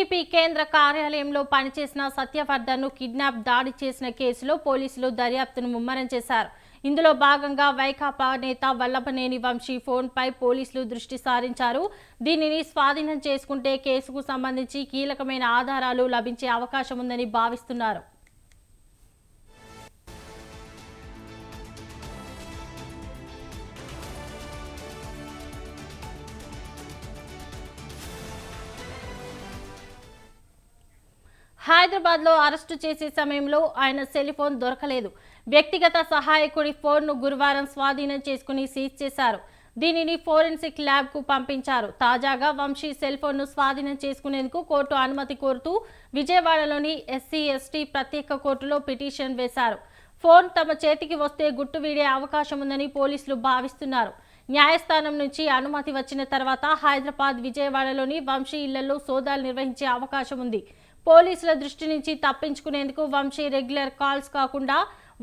TDP కేంద్ర కార్యాలయంలో పనిచేసిన సత్యవర్ధన్ను కిడ్నాప్ దాడి చేసిన కేసులో పోలీసులు దర్యాప్తును ముమ్మరం చేశారు. ఇందులో భాగంగా వైకాపా నేత వల్లభనేని వంశీ ఫోన్పై పోలీసులు దృష్టి సారించారు. దీనిని స్వాధీనం చేసుకుంటే కేసుకు సంబంధించి కీలకమైన ఆధారాలు లభించే అవకాశం ఉందని భావిస్తున్నారు. హైదరాబాద్లో అరెస్టు చేసే సమయంలో ఆయన సెల్ ఫోన్ దొరకలేదు. వ్యక్తిగత సహాయకుడి ఫోన్ను గురువారం స్వాధీనం చేసుకుని సీజ్ చేశారు. దీనిని ఫోరెన్సిక్ ల్యాబ్కు పంపించారు. తాజాగా వంశీ సెల్ ఫోన్ను స్వాధీనం చేసుకునేందుకు కోర్టు అనుమతి కోరుతూ విజయవాడలోని SC/ST ప్రత్యేక కోర్టులో పిటిషన్ వేశారు. ఫోన్ తమ చేతికి వస్తే గుట్టు వీడే అవకాశం ఉందని పోలీసులు భావిస్తున్నారు. న్యాయస్థానం నుంచి అనుమతి వచ్చిన తర్వాత హైదరాబాద్, విజయవాడలోని వంశీ ఇళ్లలో సోదాలు నిర్వహించే అవకాశం ఉంది. పోలీసుల దృష్టి నుంచి తప్పించుకునేందుకు వంశీ రెగ్యులర్ కాల్స్ కాకుండా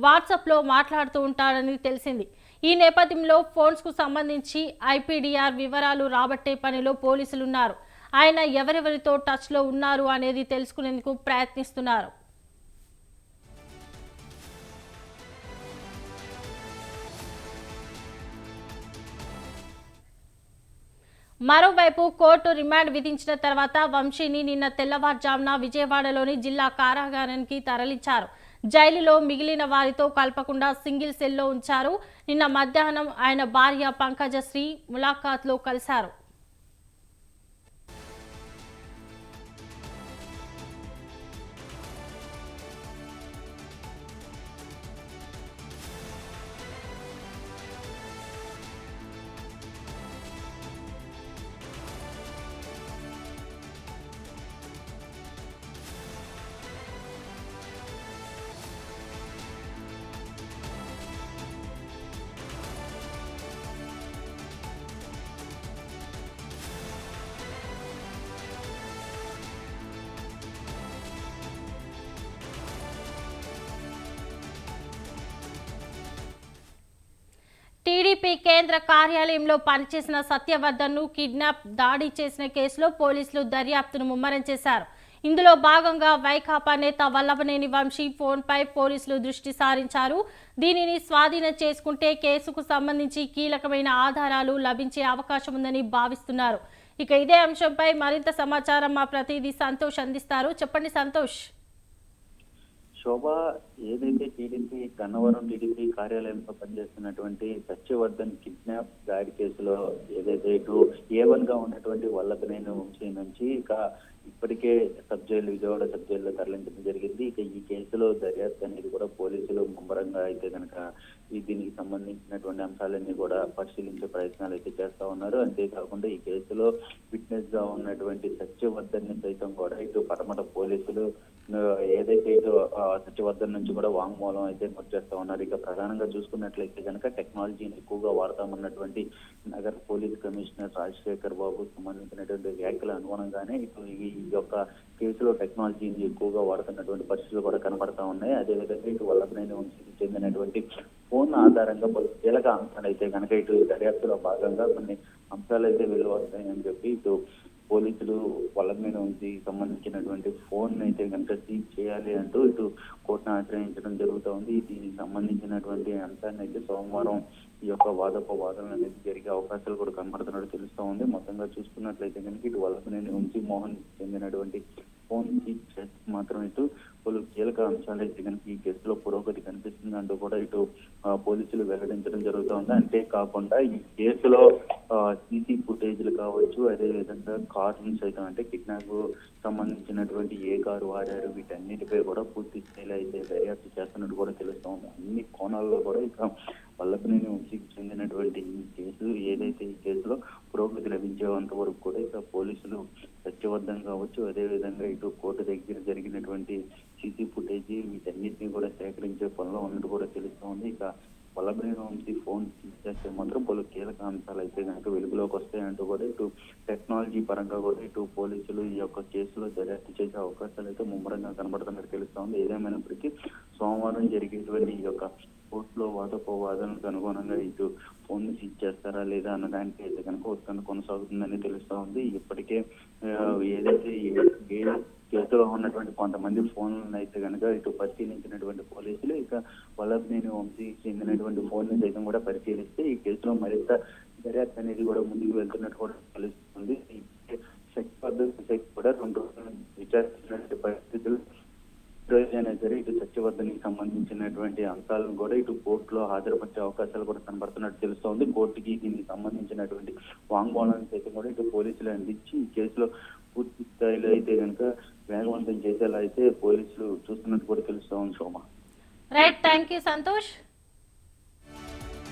వాట్సాప్లో మాట్లాడుతూ ఉంటాడని తెలిసింది. ఈ నేపథ్యంలో ఫోన్స్కు సంబంధించి IPDR వివరాలు రాబట్టే పనిలో పోలీసులున్నారు. ఆయన ఎవరెవరితో టచ్లో ఉన్నారు అనేది తెలుసుకునేందుకు ప్రయత్నిస్తున్నారు. మరోవైపు కోర్టు రిమాండ్ విధించిన తర్వాత వంశీని నిన్న తెల్లవారుజామున విజయవాడలోని జిల్లా కారాగారానికి తరలించారు. జైలులో మిగిలిన వారితో కలపకుండా సింగిల్ సెల్లో ఉంచారు. నిన్న మధ్యాహ్నం ఆయన భార్య పంకజశ్రీ ములాఖాత్లో కలిశారు. టీడీపీ కేంద్ర కార్యాలయంలో పనిచేసిన సత్యవర్ధన్ను కిడ్నాప్ దాడి చేసిన కేసులో పోలీసులు దర్యాప్తును ముమ్మరం చేశారు. ఇందులో భాగంగా వైకాపా నేత వల్లభనేని వంశీ ఫోన్పై పోలీసులు దృష్టి సారించారు. దీనిని స్వాధీనం చేసుకుంటే కేసుకు సంబంధించి కీలకమైన ఆధారాలు లభించే అవకాశం ఉందని భావిస్తున్నారు. ఇక ఇదే అంశంపై మరింత సమాచారం మా ప్రతినిధి సంతోష్ అందిస్తారు. చెప్పండి సంతోష్. శోభ, ఏదైతే గన్నవరం టీడీపీ కార్యాలయంలో పనిచేస్తున్నటువంటి సత్యవర్ధన్ కిడ్నాప్ దాడి కేసులో ఏదైతే ఇటు A1 గా ఉన్నటువంటి వల్లభనేని వంశీ నుంచి ఇక ఇప్పటికే విజయవాడ సబ్ జైల్లో తరలించడం జరిగింది. ఇక ఈ కేసులో దర్యాప్తు అనేది కూడా పోలీసులు ముమ్మరంగా అయితే కనుక దీనికి సంబంధించినటువంటి అంశాలన్నీ కూడా పరిశీలించే ప్రయత్నాలు అయితే చేస్తా ఉన్నారు. అంతేకాకుండా ఈ కేసులో విట్నెస్ గా ఉన్నటువంటి సత్యవర్ధన్ ని సైతం కూడా ఇటు పడమట పోలీసులు ఏదైతే ఇటు సత్యవర్ధన్ నుంచి కూడా వాంగ్మూలం అయితే చేస్తా ఉన్నారు. ఇక ప్రధానంగా చూసుకున్నట్లయితే కనుక టెక్నాలజీని ఎక్కువగా వాడతామన్నటువంటి నగర పోలీస్ కమిషనర్ రాజశేఖర్ బాబు సంబంధించినటువంటి వ్యాఖ్యల అనుగుణంగానే ఇటు ఈ యొక్క కేసులో టెక్నాలజీని ఎక్కువగా వాడుతున్నటువంటి పరిస్థితులు కూడా కనబడతా ఉన్నాయి. అదేవిధంగా ఇటు వల్లభనేని వంశీకి చెందినటువంటి ఫోన్ ఆధారంగా కీలక అంశాలు అయితే కనుక ఇటు దర్యాప్తులో భాగంగా కొన్ని అంశాలు అయితే వెలువస్తాయని చెప్పి ఇటు పోలీసులు వల్లభనేని వంశీకి సంబంధించినటువంటి ఫోన్ అయితే కనుక సీజ్ చేయాలి అంటూ ఇటు కోర్టును ఆశ్రయించడం జరుగుతూ ఉంది. దీనికి సంబంధించినటువంటి అంశాన్ని అయితే సోమవారం ఈ యొక్క వాదోపవాదనలు అనేది జరిగే అవకాశాలు కూడా కనబడుతున్నట్టు తెలుస్తూ ఉంది. మొత్తంగా చూసుకున్నట్లయితే కనుక ఇటు వల్లభనేని వంశీ మోహన్ చెందినటువంటి ఫోన్ సీజ్ చేస్తే మాత్రం ఇటు పలు కీలక అంశాలు అయితే కనుక ఈ కేసులో పురోగతి కనిపిస్తుంది అంటూ కూడా ఇటు పోలీసులు వెల్లడించడం జరుగుతూ ఉంది. అంతేకాకుండా ఈ కేసులో CC ఫుటేజ్లు కావచ్చు, అదేవిధంగా కార్లు సైతం అంటే కిడ్నాప్ సంబంధించినటువంటి ఏ కారు వాడారు, వీటన్నిటిపై కూడా పూర్తి స్థాయిలో అయితే దర్యాప్తు చేస్తున్నట్టు కూడా తెలుస్తూ ఉంది. అన్ని కోణాల్లో కూడా ఇక వల్లభనేని వంశీకి చెందినటువంటి ఈ కేసు ఏదైతే ఈ కేసులో పురోగతి లభించేంత వరకు కూడా ఇక పోలీసులు సత్యవర్ధన్ కావచ్చు, అదేవిధంగా ఇటు కోర్టు దగ్గర జరిగినటువంటి CC ఫుటేజ్ వీటన్నిటిని కూడా సేకరించే పనిలో ఉన్నట్టు కూడా తెలుస్తూ ఉంది. ఇక వల్లభనేని వంశీ ఫోన్ చేస్తే మాత్రం పలు కీలక అంశాలు అయితే కనుక వెలుగులోకి వస్తాయంటూ కూడా ఇటు టెక్నాలజీ పరంగా కూడా ఇటు పోలీసులు ఈ యొక్క కేసులో దర్యాప్తు చేసే అవకాశాలు అయితే ముమ్మరంగా కనబడుతున్నట్టు తెలుస్తూ ఉంది. ఏదేమైనప్పటికీ సోమవారం జరిగేటువంటి ఈ యొక్క కోర్టులో వాదోపవాదనకు అనుగుణంగా ఇటు ఫోన్ సీజ్ చేస్తారా లేదా అన్న దానికి అయితే కనుక ఉత్కంఠ కొనసాగుతుందని తెలుస్తా ఉంది. ఇప్పటికే ఏదైతే ఈ కేసులో ఉన్నటువంటి కొంతమంది ఫోన్లను అయితే కనుక ఇటు పరిశీలించినటువంటి పోలీసులు ఇక వల్లభనేని వంశీకి చెందినటువంటి ఫోన్ సైతం కూడా పరిశీలిస్తే ఈ కేసులో మరింత దర్యాప్తు అనేది కూడా ముందుకు వెళ్తున్నట్టు కూడా తెలుస్తుంది. శక్తి పద్ధతి కూడా 2 రోజులు విచారించినటువంటి పరిస్థితులు అయినా సరే ఇటు సత్యవర్ధనికి సంబంధించినటువంటి అంశాలను కూడా ఇటు కోర్టులో హాజరుపరిచే అవకాశాలు కూడా కనబడుతున్నట్టు తెలుస్తోంది. కోర్టుకి దీనికి సంబంధించినటువంటి వాంగ్మూలాన్ని సైతం కూడా ఇటు పోలీసులు అందించి ఈ కేసులో పూర్తి స్థాయిలో అయితే కనుక వేగవంతం చేసేలా అయితే పోలీసులు చూస్తున్నట్టు కూడా తెలుస్తోంది. శోమ. Right, thank you Santosh.